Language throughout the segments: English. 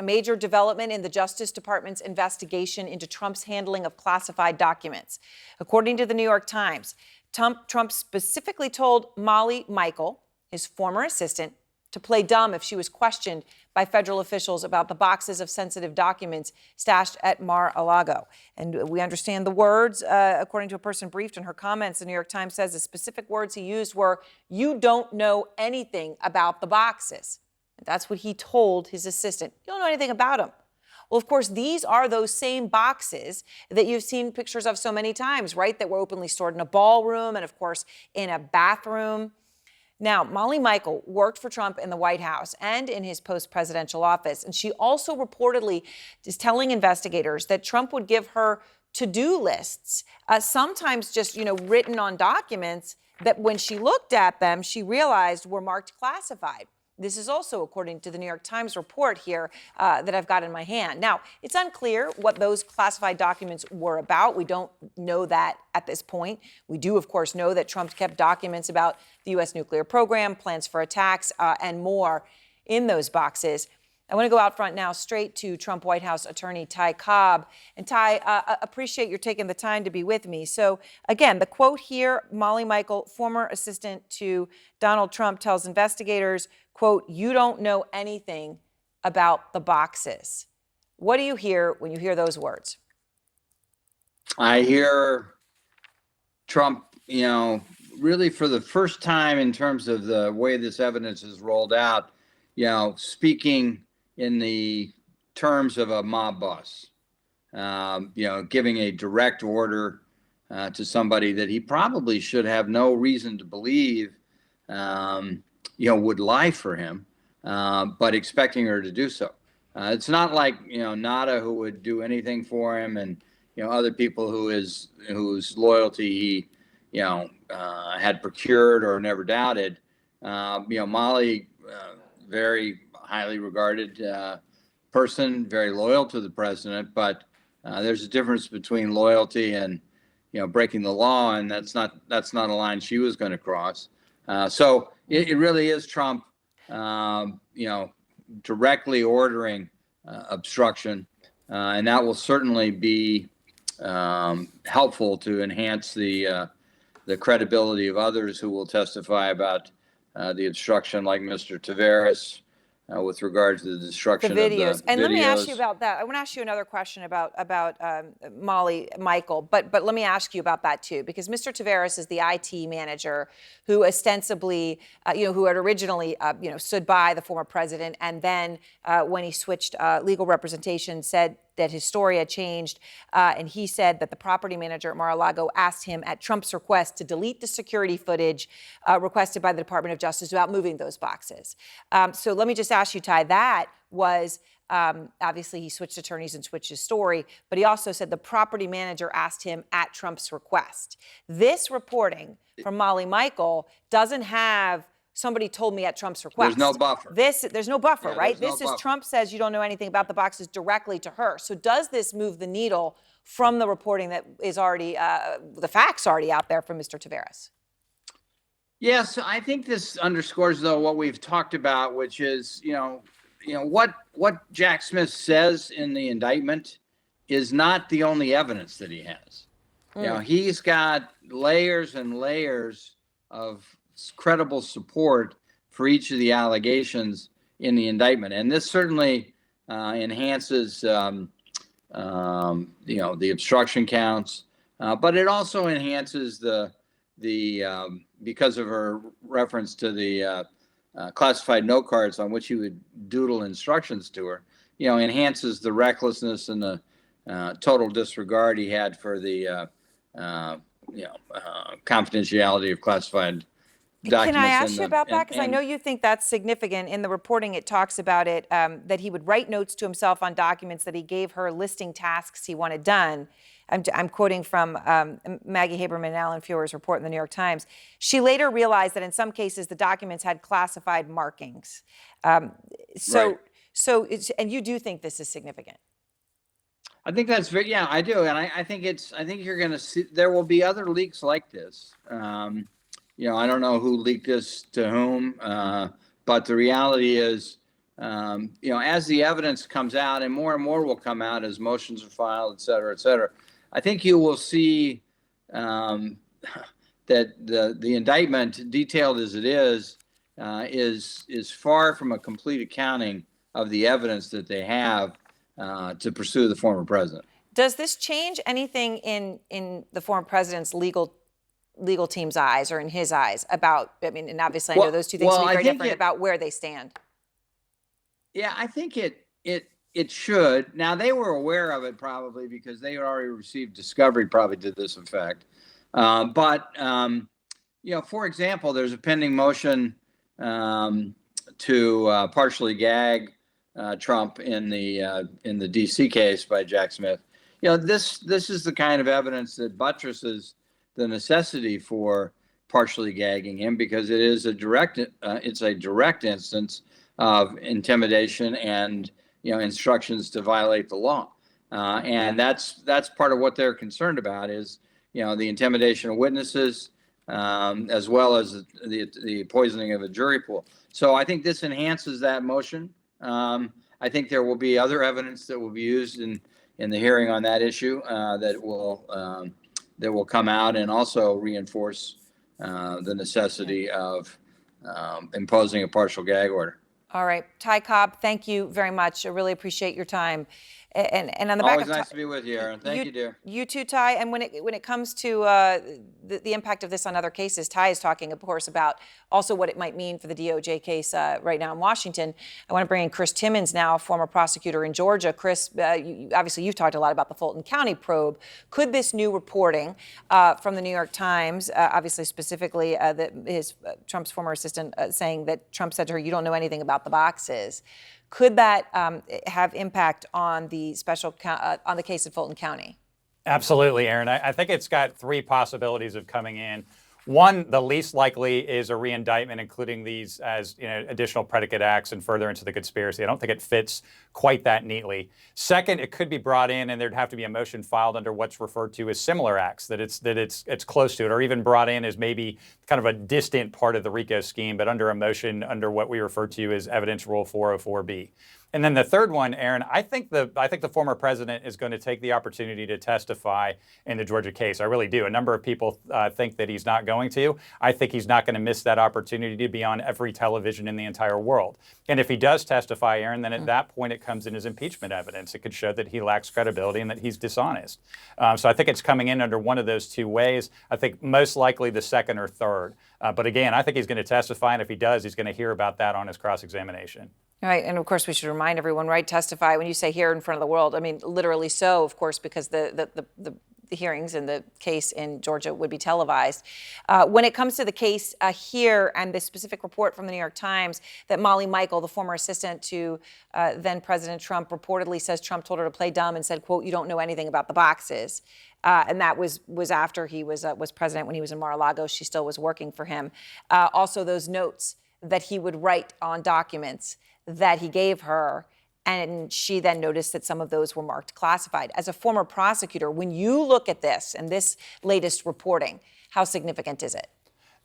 a major development in the Justice Department's investigation into Trump's handling of classified documents. According to the New York Times, Trump specifically told Molly Michael, his former assistant, to play dumb if she was questioned by federal officials about the boxes of sensitive documents stashed at Mar-a-Lago. And we understand the words, according to a person briefed in her comments. The New York Times says the specific words he used were, "You don't know anything about the boxes." And that's what he told his assistant. You don't know anything about them. Well, of course, these are those same boxes that you've seen pictures of so many times, right? That were openly stored in a ballroom and, of course, in a bathroom. Now, Molly Michael worked for Trump in the White House and in his post-presidential office. And she also reportedly is telling investigators that Trump would give her to-do lists, sometimes just, written on documents that when she looked at them, she realized were marked classified. This is also according to the New York Times report here that I've got in my hand. Now, it's unclear what those classified documents were about. We don't know that at this point. We do, of course, know that Trump kept documents about the U.S. nuclear program, plans for attacks, and more in those boxes. I want to go out front now straight to Trump White House attorney Ty Cobb. And Ty, appreciate your taking the time to be with me. So again, the quote here, Molly Michael, former assistant to Donald Trump, tells investigators, quote, "You don't know anything about the boxes." What do you hear when you hear those words? I hear Trump, really for the first time in terms of the way this evidence is rolled out, speaking in the terms of a mob boss, giving a direct order to somebody that he probably should have no reason to believe, would lie for him, but expecting her to do so. It's not like, Nada, who would do anything for him, and, other people whose loyalty he, had procured or never doubted. Molly, very highly regarded person, very loyal to the president, but there's a difference between loyalty and, breaking the law, and that's not a line she was going to cross. So it really is Trump, directly ordering obstruction, and that will certainly be helpful to enhance the credibility of others who will testify about the obstruction, like Mr. Taveras, with regard to the destruction the of the videos. And videos. let me ask you about that. I want to ask you another question about Molly Michael, but let me ask you about that too, because Mr. Taveras is the IT manager who ostensibly, who had originally, stood by the former president, and then when he switched legal representation, said that his story had changed, and he said that the property manager at Mar-a-Lago asked him at Trump's request to delete the security footage requested by the Department of Justice about moving those boxes. So let me just ask you, Ty, that was obviously he switched attorneys and switched his story, but he also said the property manager asked him at Trump's request. This reporting from Molly Michael doesn't have somebody told me at Trump's request. There's no buffer. There's no buffer, right? This is Trump says you don't know anything about the boxes directly to her. So does this move the needle from the reporting that is already, the facts already out there from Mr. Taveras? Yes, I think this underscores, though, what we've talked about, which is, what Jack Smith says in the indictment is not the only evidence that he has. He's got layers and layers of credible support for each of the allegations in the indictment, and this certainly enhances, the obstruction counts, but it also enhances the because of her reference to the classified note cards on which he would doodle instructions to her, enhances the recklessness and the total disregard he had for the confidentiality of classified documents. Can I ask you about that? Because I know you think that's significant. In the reporting, it talks about it, that he would write notes to himself on documents that he gave her listing tasks he wanted done. I'm quoting from Maggie Haberman and Alan Feuer's report in the New York Times. She later realized that in some cases the documents had classified markings. And you do think this is significant? I think that's very, I do. And I think you're going to see, there will be other leaks like this. I don't know who leaked this to whom, but the reality is as the evidence comes out, and more will come out as motions are filed, et cetera, I think you will see that the indictment, detailed as it is far from a complete accounting of the evidence that they have to pursue the former president. Does this change anything in the former president's legal team's eyes or in his eyes about, I mean, and obviously I know those two things can be very different about where they stand? Yeah, I think it should. Now, they were aware of it probably because they had already received discovery probably to this effect. For example, there's a pending motion to partially gag Trump in the D.C. case by Jack Smith. This is the kind of evidence that buttresses the necessity for partially gagging him because it is it's a direct instance of intimidation and instructions to violate the law, and that's part of what they're concerned about is the intimidation of witnesses as well as the poisoning of a jury pool. So I think this enhances that motion. I think there will be other evidence that will be used in the hearing on that issue that will come out and also reinforce the necessity of imposing a partial gag order. All right, Ty Cobb, thank you very much. I really appreciate your time. And on the back Always of nice to be with you, Aaron. Thank you, dear. You too, Ty. And when it comes to the impact of this on other cases, Ty is talking, of course, about also what it might mean for the DOJ case right now in Washington. I want to bring in Chris Timmons now, former prosecutor in Georgia. Chris, obviously you've talked a lot about the Fulton County probe. Could this new reporting from the New York Times, obviously specifically Trump's former assistant saying that Trump said to her, "You don't know anything about the boxes," could that have impact on the on the case in Fulton County? Absolutely, Aaron. I think it's got three possibilities of coming in. One, the least likely is a re-indictment, including these as additional predicate acts and further into the conspiracy. I don't think it fits quite that neatly. Second, it could be brought in, and there'd have to be a motion filed under what's referred to as similar acts, that it's close to it, or even brought in as maybe kind of a distant part of the RICO scheme, but under a motion under what we refer to as Evidence Rule 404B. And then the third one, Aaron, I think the former president is going to take the opportunity to testify in the Georgia case. I really do. A number of people think that he's not going to. I think he's not going to miss that opportunity to be on every television in the entire world. And if he does testify, Aaron, then at that point it comes in as impeachment evidence. It could show that he lacks credibility and that he's dishonest. So I think it's coming in under one of those two ways. I think most likely the second or third. But again, I think he's going to testify, and if he does, he's going to hear about that on his cross-examination. Right, and of course we should remind everyone, right, testify, when you say here in front of the world, I mean literally so, of course, because the hearings in the case in Georgia would be televised. When it comes to the case here and the specific report from the New York Times that Molly Michael, the former assistant to then President Trump, reportedly says Trump told her to play dumb and said, quote, "You don't know anything about the boxes." And that was after he was president, when he was in Mar-a-Lago. She still was working for him. Also those notes that he would write on documents that he gave her, and she then noticed that some of those were marked classified. As a former prosecutor, when you look at this and this latest reporting, how significant is it?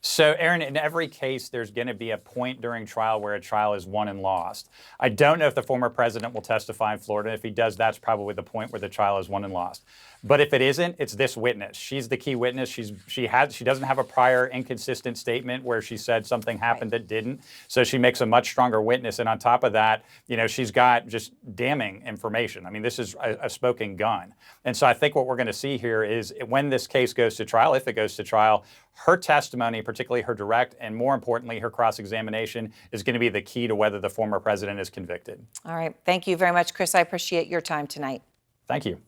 So, Aaron, in every case, there's going to be a point during trial where a trial is won and lost. I don't know if the former president will testify in Florida. If he does, that's probably the point where the trial is won and lost. But if it isn't, it's this witness. She's the key witness. She doesn't have a prior inconsistent statement where she said something happened that didn't. So she makes a much stronger witness. And on top of that, she's got just damning information. I mean, this is a smoking gun. And so I think what we're going to see here is when this case goes to trial, if it goes to trial, her testimony, particularly her direct and more importantly, her cross-examination, is going to be the key to whether the former president is convicted. All right. Thank you very much, Chris. I appreciate your time tonight. Thank you.